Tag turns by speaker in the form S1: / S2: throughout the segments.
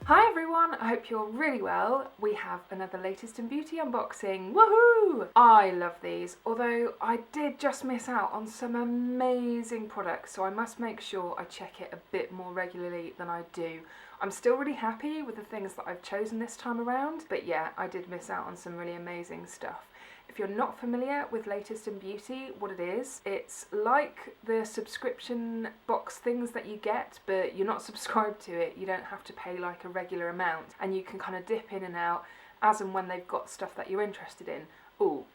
S1: Hi everyone, I hope you're really well. We have another latest in beauty unboxing. Woohoo! I love these, although I did just miss out on some amazing products, so I must make sure I check it a bit more regularly than I do. I'm still really happy with the things that I've chosen this time around, but yeah, I did miss out on some really amazing stuff. If you're not familiar with Latest in Beauty, what it is, it's like the subscription box things that you get, but you're not subscribed to it. You don't have to pay like a regular amount, and you can kind of dip in and out as and when they've got stuff that you're interested in. Ooh,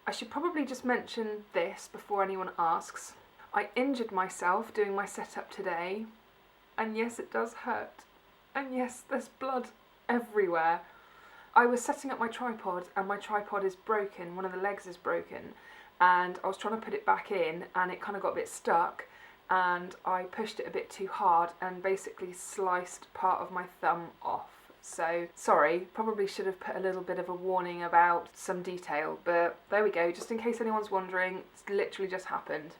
S1: I should probably just mention this before anyone asks. I injured myself doing my setup today, and yes, it does hurt. And yes, there's blood everywhere. I was setting up my tripod and my tripod is broken, one of the legs is broken, and I was trying to put it back in and it kind of got a bit stuck and I pushed it a bit too hard and basically sliced part of my thumb off. So sorry, probably should have put a little bit of a warning about some detail, but there we go, just in case anyone's wondering, it's literally just happened.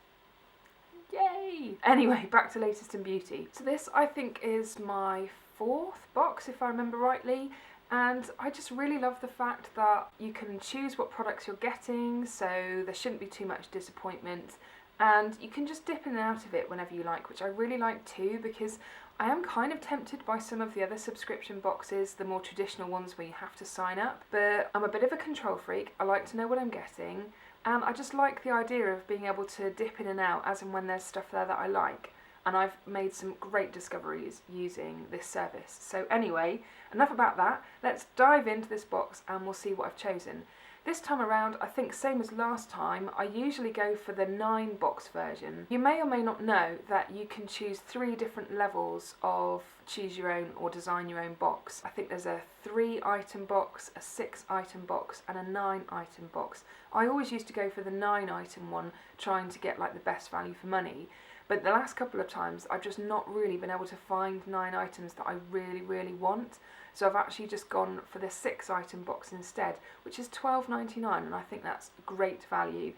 S1: Yay! Anyway, back to Latest in Beauty. So this I think is my 4th box if I remember rightly. And I just really love the fact that you can choose what products you're getting, so there shouldn't be too much disappointment. And you can just dip in and out of it whenever you like, which I really like too, because I am kind of tempted by some of the other subscription boxes, the more traditional ones where you have to sign up. But I'm a bit of a control freak, I like to know what I'm getting, and I just like the idea of being able to dip in and out as and when there's stuff there that I like. And I've made some great discoveries using this service. So anyway, enough about that. Let's dive into this box and we'll see what I've chosen. This time around, I think same as last time, I usually go for the 9 box version. You may or may not know that you can choose 3 different levels of choose your own or design your own box. I think there's a 3 item box, a 6 item box and a 9 item box. I always used to go for the 9 item one, trying to get like the best value for money. But the last couple of times, I've just not really been able to find 9 items that I really want. So I've actually just gone for the 6 item box instead, which is $12.99, and I think that's great value.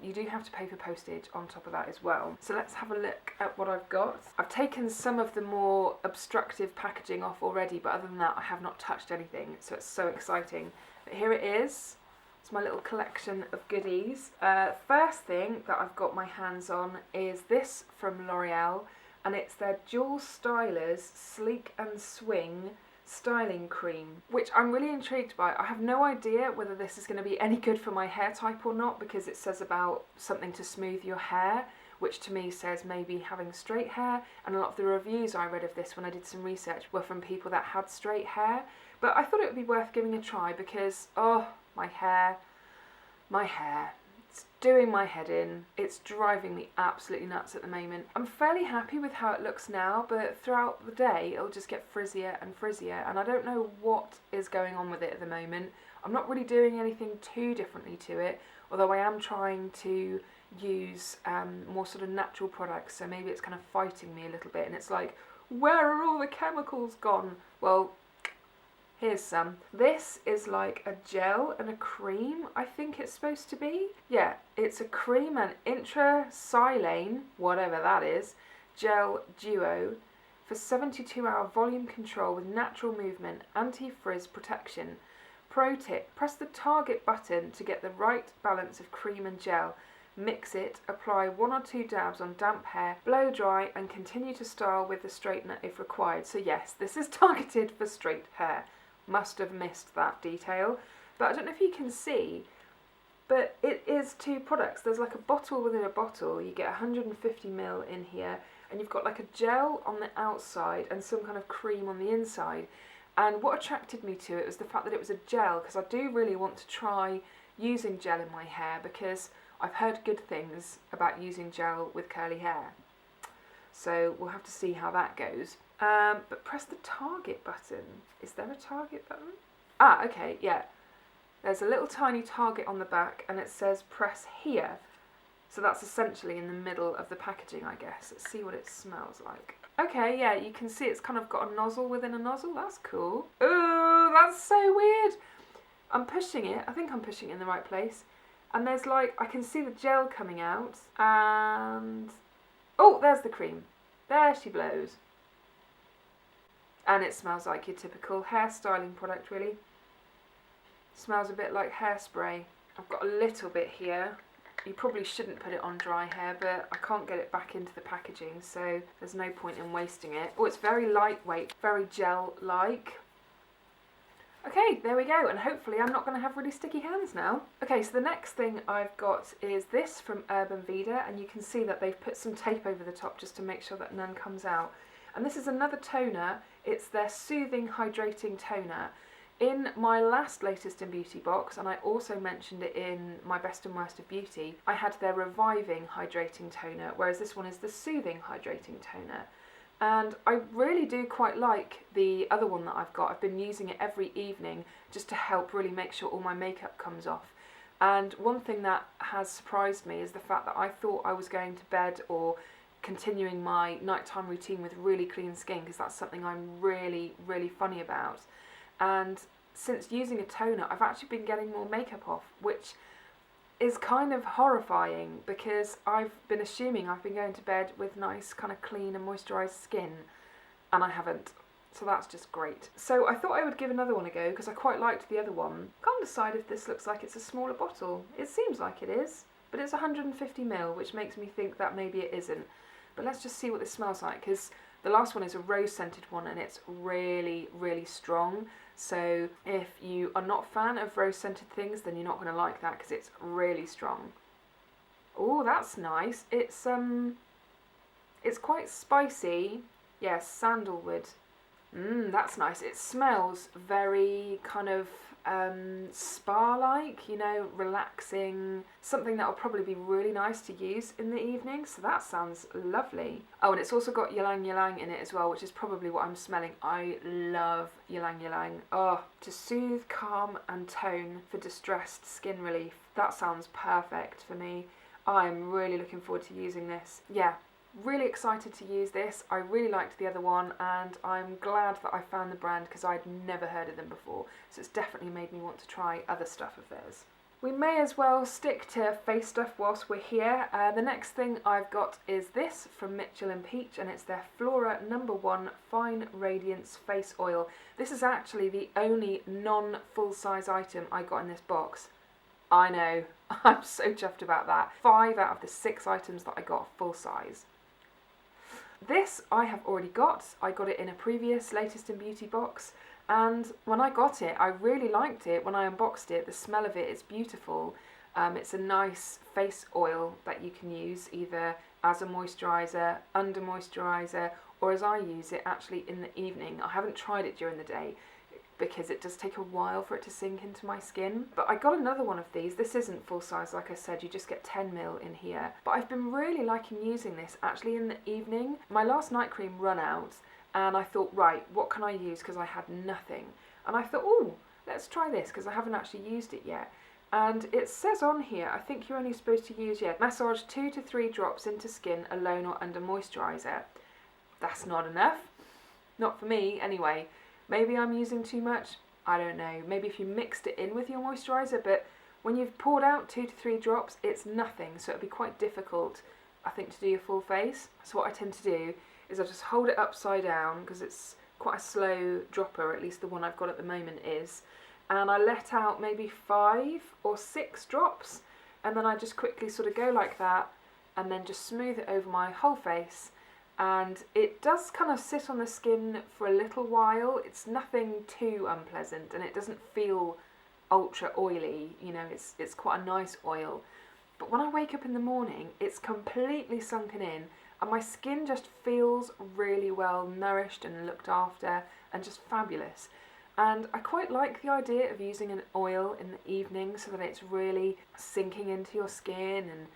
S1: You do have to pay for postage on top of that as well. So let's have a look at what I've got. I've taken some of the more obstructive packaging off already, but other than that, I have not touched anything, so it's so exciting. But here it is. It's my little collection of goodies. First thing that I've got my hands on is this from L'Oreal, and it's their Dual Stylers Sleek and Swing Styling Cream, which I'm really intrigued by. I have no idea whether this is going to be any good for my hair type or not, because it says about something to smooth your hair, which to me says maybe having straight hair, and a lot of the reviews I read of this when I did some research were from people that had straight hair. But I thought it would be worth giving a try because, oh, my hair, it's doing my head in. It's driving me absolutely nuts at the moment. I'm fairly happy with how it looks now, but throughout the day it'll just get frizzier and frizzier, and I don't know what is going on with it at the moment. I'm not really doing anything too differently to it, although I am trying to use more sort of natural products, so maybe it's kind of fighting me a little bit, and it's like, where are all the chemicals gone? Well, here's some. This is like a gel and a cream, I think it's supposed to be. Yeah, it's a cream and intrasilane, whatever that is, gel duo for 72-hour volume control with natural movement, anti-frizz protection. Pro tip, press the target button to get the right balance of cream and gel. Mix it, apply 1 or 2 dabs on damp hair, blow dry and continue to style with the straightener if required. So yes, this is targeted for straight hair. Must have missed that detail, but I don't know if you can see, but it is 2 products. There's like a bottle within a bottle. You get 150ml in here, and you've got like a gel on the outside and some kind of cream on the inside. And what attracted me to it was the fact that it was a gel, because I do really want to try using gel in my hair, because I've heard good things about using gel with curly hair. So we'll have to see how that goes. But press the target button. Is there a target button? Ah, okay, yeah. There's a little tiny target on the back and it says press here. So that's essentially in the middle of the packaging, I guess. Let's see what it smells like. Okay, yeah, you can see it's kind of got a nozzle within a nozzle. That's cool. Ooh, that's so weird. I'm pushing it. I think I'm pushing it in the right place. And there's like, I can see the gel coming out. And, oh, there's the cream. There she blows. And it smells like your typical hairstyling product, really. Smells a bit like hairspray. I've got a little bit here. You probably shouldn't put it on dry hair, but I can't get it back into the packaging, so there's no point in wasting it. Oh, it's very lightweight, very gel-like. Okay, there we go, and hopefully I'm not going to have really sticky hands now. Okay, so the next thing I've got is this from Vida, and you can see that they've put some tape over the top just to make sure that none comes out. And this is another toner. It's their Soothing Hydrating Toner. In my latest in beauty box, and I also mentioned it in my best and worst of beauty, I had their Reviving Hydrating Toner, whereas this one is the Soothing Hydrating Toner. And I really do quite like the other one that I've got. I've been using it every evening just to help really make sure all my makeup comes off. And one thing that has surprised me is the fact that I thought I was going to bed or continuing my nighttime routine with really clean skin, because that's something I'm really, really funny about. And since using a toner, I've actually been getting more makeup off, which is kind of horrifying because I've been assuming I've been going to bed with nice kind of clean and moisturised skin, and I haven't. So that's just great. So I thought I would give another one a go because I quite liked the other one. Can't decide if this looks like it's a smaller bottle. It seems like it is, but it's 150ml, which makes me think that maybe it isn't. But let's just see what this smells like, because the last one is a rose scented one and it's really, really strong. So if you are not a fan of rose scented things, then you're not going to like that because it's really strong. Oh, that's nice. It's quite spicy. Yes, sandalwood. That's nice. It smells very kind of spa-like, you know, relaxing, something that will probably be really nice to use in the evening, so that sounds lovely. Oh, and it's also got ylang ylang in it as well, which is probably what I'm smelling. I love ylang ylang. Oh, to soothe, calm and tone for distressed skin relief. That sounds perfect for me. I'm really looking forward to using this. Yeah. Really excited to use this. I really liked the other one and I'm glad that I found the brand because I'd never heard of them before, so it's definitely made me want to try other stuff of theirs. We may as well stick to face stuff whilst we're here. The next thing I've got is this from Mitchell & Peach, and it's their Flora No. 1 Fine Radiance Face Oil. This is actually the only non-full-size item I got in this box. I know, I'm so chuffed about that. 5 out of the 6 items that I got are full size. This I have already got. I got it in a previous Latest in Beauty box, and when I got it I really liked it. When I unboxed it, the smell of it is beautiful. It's a nice face oil that you can use either as a moisturiser, under moisturiser, or as I use it actually in the evening. I haven't tried it during the day because it does take a while for it to sink into my skin. But I got another one of these. This isn't full size, like I said, you just get 10ml in here. But I've been really liking using this actually in the evening. My last night cream ran out and I thought, right, what can I use, because I had nothing. And I thought, oh, let's try this because I haven't actually used it yet. And it says on here, I think you're only supposed to use, massage 2 to 3 drops into skin alone or under moisturiser. That's not enough. Not for me anyway. Maybe I'm using too much, I don't know. Maybe if you mixed it in with your moisturiser, but when you've poured out 2 to 3 drops, it's nothing. So it'd be quite difficult, I think, to do your full face. So what I tend to do is I just hold it upside down because it's quite a slow dropper, at least the one I've got at the moment is. And I let out maybe 5 or 6 drops, and then I just quickly sort of go like that and then just smooth it over my whole face. And it does kind of sit on the skin for a little while. It's nothing too unpleasant and it doesn't feel ultra oily, you know, it's quite a nice oil. But when I wake up in the morning, it's completely sunken in and my skin just feels really well nourished and looked after and just fabulous. And I quite like the idea of using an oil in the evening so that it's really sinking into your skin and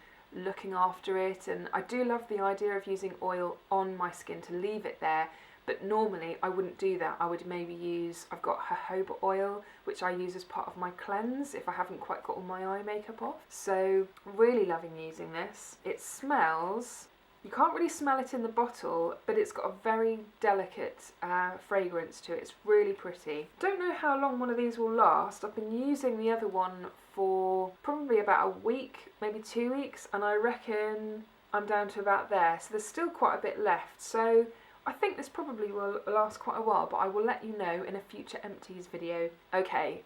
S1: looking after it. And I do love the idea of using oil on my skin to leave it there, but normally I wouldn't do that. I would maybe use, I've got jojoba oil, which I use as part of my cleanse if I haven't quite got all my eye makeup off. So really loving using this. It smells, you can't really smell it in the bottle, but it's got a very delicate fragrance to it. It's really pretty. Don't know how long one of these will last. I've been using the other one for probably about a week, maybe 2 weeks, and I reckon I'm down to about there. So there's still quite a bit left. So I think this probably will last quite a while, but I will let you know in a future empties video. Okay,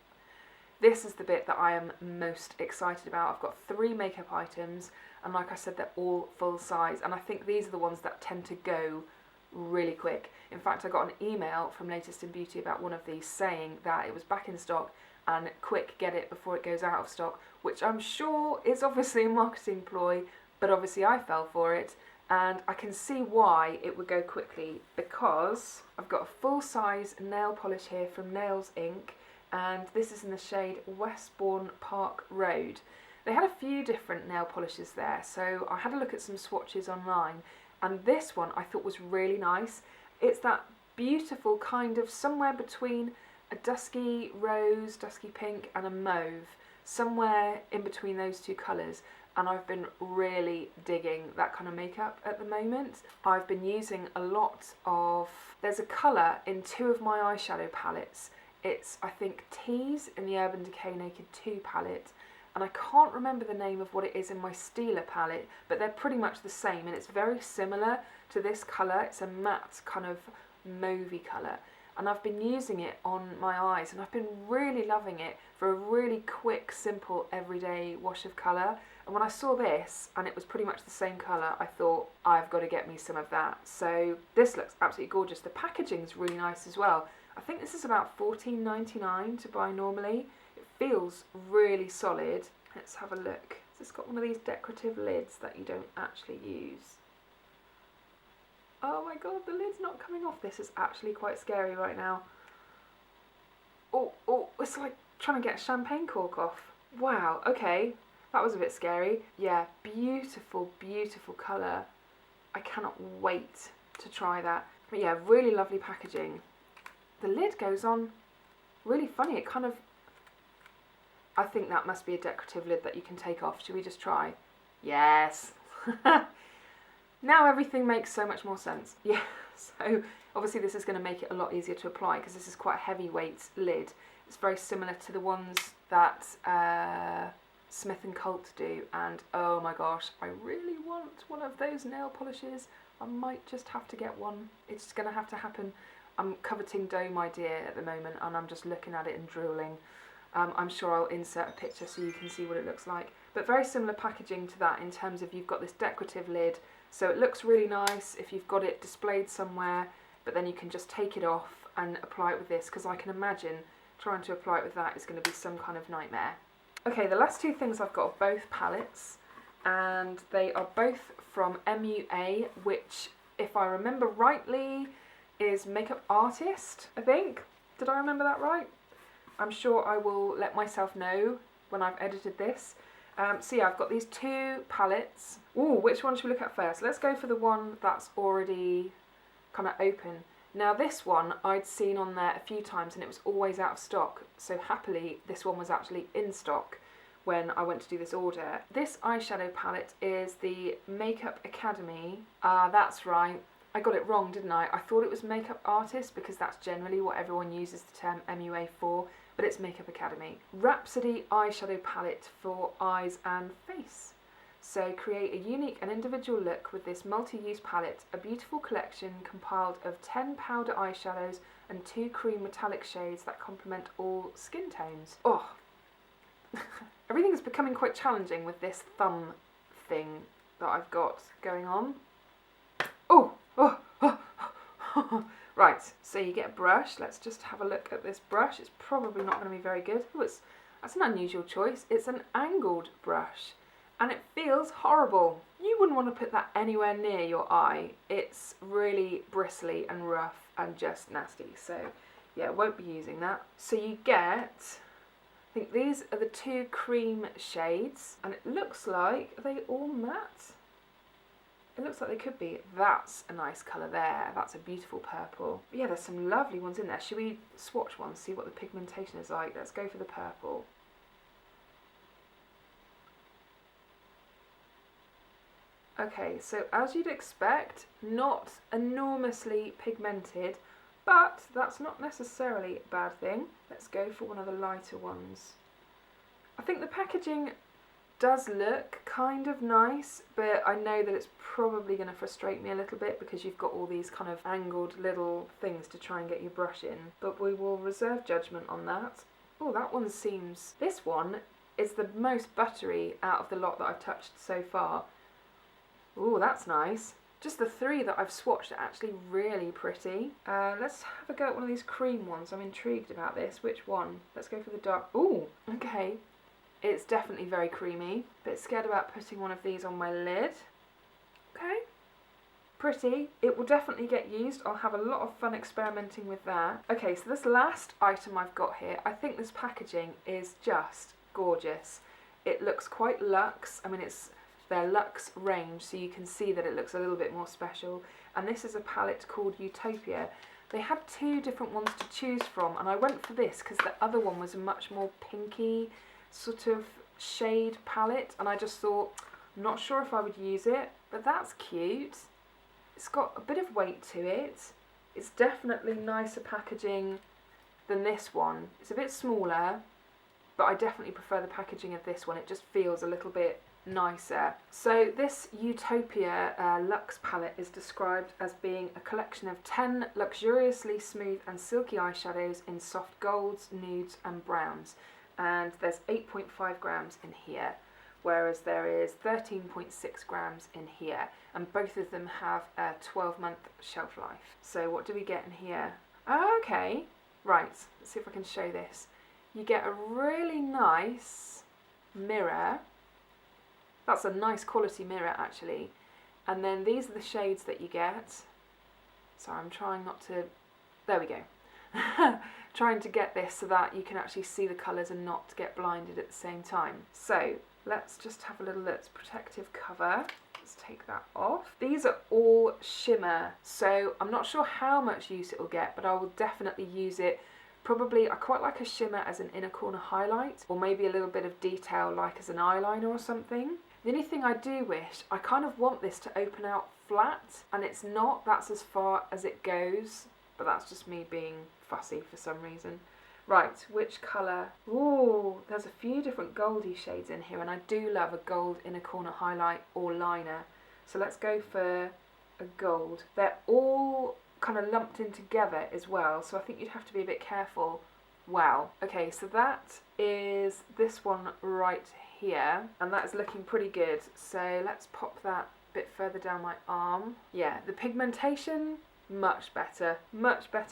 S1: this is the bit that I am most excited about. I've got 3 makeup items, and like I said, they're all full size, and I think these are the ones that tend to go really quick. In fact, I got an email from Latest in Beauty about one of these saying that it was back in stock and quick, get it before it goes out of stock, which I'm sure is obviously a marketing ploy, but obviously I fell for it, and I can see why it would go quickly, because I've got a full size nail polish here from Nails Inc, and this is in the shade Westbourne Park Road. They had a few different nail polishes there, so I had a look at some swatches online, and this one I thought was really nice. It's that beautiful kind of somewhere between a dusky rose, dusky pink, and a mauve, somewhere in between those 2 colours, and I've been really digging that kind of makeup at the moment. I've been using a lot of, there's a colour in 2 of my eyeshadow palettes. It's, I think, Tease in the Urban Decay Naked 2 palette, and I can't remember the name of what it is in my Steeler palette, but they're pretty much the same, and it's very similar to this colour. It's a matte kind of mauvey colour, and I've been using it on my eyes, and I've been really loving it for a really quick, simple, everyday wash of colour. And when I saw this, and it was pretty much the same colour, I thought, I've got to get me some of that. So this looks absolutely gorgeous. The packaging is really nice as well. I think this is about $14.99 to buy normally. It feels really solid. Let's have a look. It's got one of these decorative lids that you don't actually use. Oh my god, the lid's not coming off. This is actually quite scary right now. Oh, it's like trying to get a champagne cork off. Wow, okay. That was a bit scary. Yeah, beautiful, beautiful colour. I cannot wait to try that. But yeah, really lovely packaging. The lid goes on really funny. It kind of, I think that must be a decorative lid that you can take off. Should we just try? Yes. Now everything makes so much more sense. Yeah, so obviously this is going to make it a lot easier to apply because this is quite a heavyweight lid. It's very similar to the ones that Smith & Colt do, and oh my gosh, I really want one of those nail polishes. I might just have to get one. It's going to have to happen. I'm coveting Doe My Dear at the moment, and I'm just looking at it and drooling. I'm sure I'll insert a picture so you can see what it looks like. But very similar packaging to that in terms of you've got this decorative lid, so it looks really nice if you've got it displayed somewhere, but then you can just take it off and apply it with this, because I can imagine trying to apply it with that is going to be some kind of nightmare. Okay, the last 2 things I've got are both palettes, and they are both from MUA, which, if I remember rightly, is Makeup Artist, I think. Did I remember that right? I'm sure I will let myself know when I've edited this. So yeah, I've got these 2 palettes. Ooh, which one should we look at first? Let's go for the one that's already kind of open. Now this one I'd seen on there a few times and it was always out of stock. So happily, this one was actually in stock when I went to do this order. This eyeshadow palette is the Makeup Academy. That's right. I got it wrong, didn't I? I thought it was Makeup Artist because that's generally what everyone uses the term MUA for, but it's Makeup Academy. Rhapsody eyeshadow palette for eyes and face. So create a unique and individual look with this multi-use palette, a beautiful collection compiled of 10 powder eyeshadows and 2 cream metallic shades that complement all skin tones. Oh, everything is becoming quite challenging with this thumb thing that I've got going on. Oh. Right, so you get a brush. Let's just have a look at this brush. It's probably not going to be very good. Oh, that's an unusual choice. It's an angled brush, and it feels horrible. You wouldn't want to put that anywhere near your eye. It's really bristly and rough and just nasty. So yeah, won't be using that. So you get, I think these are the 2 cream shades, and it looks like, are they all matte? It looks like they could be. That's a nice colour there. That's a beautiful purple. But yeah, there's some lovely ones in there. Should we swatch one, see what the pigmentation is like? Let's go for the purple. Okay, so as you'd expect, not enormously pigmented, but that's not necessarily a bad thing. Let's go for one of the lighter ones. I think the packaging does look kind of nice, but I know that it's probably going to frustrate me a little bit because you've got all these kind of angled little things to try and get your brush in, but we will reserve judgment on that. Oh, that one seems... This one is the most buttery out of the lot that I've touched so far. Oh, that's nice. Just the three that I've swatched are actually really pretty. Let's have a go at one of these cream ones. I'm intrigued about this. Which one? Let's go for the dark. Oh, okay. It's definitely very creamy. Bit scared about putting one of these on my lid. Okay. Pretty. It will definitely get used. I'll have a lot of fun experimenting with that. Okay, so this last item I've got here, I think this packaging is just gorgeous. It looks quite luxe. I mean, it's their Luxe range, so you can see that it looks a little bit more special. And this is a palette called Utopia. They had two different ones to choose from, and I went for this because the other one was a much more pinky sort of shade palette, and I just thought, I'm not sure if I would use it, but that's cute. It's got a bit of weight to it. It's definitely nicer packaging than this one. It's a bit smaller, but I definitely prefer the packaging of this one. It just feels a little bit nicer. So this Utopia Luxe palette is described as being a collection of 10 luxuriously smooth and silky eyeshadows in soft golds, nudes and browns, and there's 8.5 grams in here, whereas there is 13.6 grams in here, and both of them have a 12-month shelf life. So what do we get in here? Oh, okay, right, let's see if I can show this. You get a really nice mirror. That's a nice quality mirror actually. And then these are the shades that you get. Sorry, I'm trying not to... There we go. Trying to get this so that you can actually see the colours and not get blinded at the same time. So let's just have a little look. It's protective cover. Let's take that off. These are all shimmer, so I'm not sure how much use it will get, but I will definitely use it. Probably, I quite like a shimmer as an inner corner highlight, or maybe a little bit of detail like as an eyeliner or something. The only thing I do wish, I kind of want this to open out flat, and it's not. That's as far as it goes, but that's just me being fussy for some reason. Right, which colour? Ooh, there's a few different goldy shades in here, and I do love a gold inner corner highlight or liner. So let's go for a gold. They're all kind of lumped in together as well, so I think you'd have to be a bit careful. Wow. Okay, so that is this one right here, and that is looking pretty good. So let's pop that a bit further down my arm. Yeah, the pigmentation, much better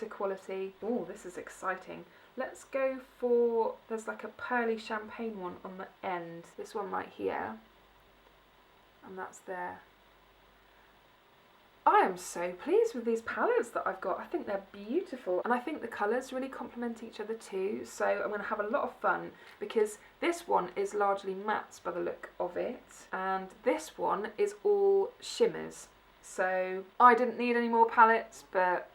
S1: quality. Oh, this is exciting. Let's go for, there's like a pearly champagne one on the end. This one right here, and that's there. I am so pleased with these palettes that I've got. I think they're beautiful, and I think the colours really complement each other too, so I'm going to have a lot of fun because this one is largely mattes by the look of it, and this one is all shimmers. So I didn't need any more palettes, but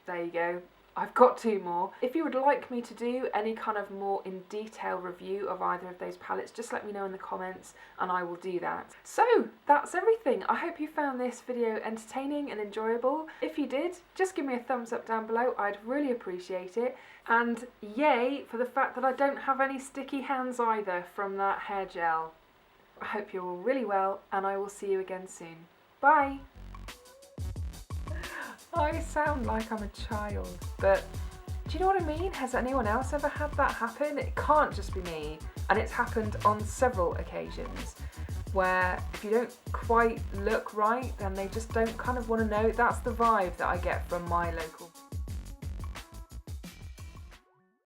S1: there you go. I've got two more. If you would like me to do any kind of more in detail review of either of those palettes, just let me know in the comments and I will do that. So that's everything. I hope you found this video entertaining and enjoyable. If you did, just give me a thumbs up down below. I'd really appreciate it. And yay for the fact that I don't have any sticky hands either from that hair gel. I hope you're all really well, and I will see you again soon. Bye! I sound like I'm a child, but do you know what I mean? Has anyone else ever had that happen? It can't just be me, and it's happened on several occasions where if you don't quite look right, then they just don't kind of want to know. That's the vibe that I get from my local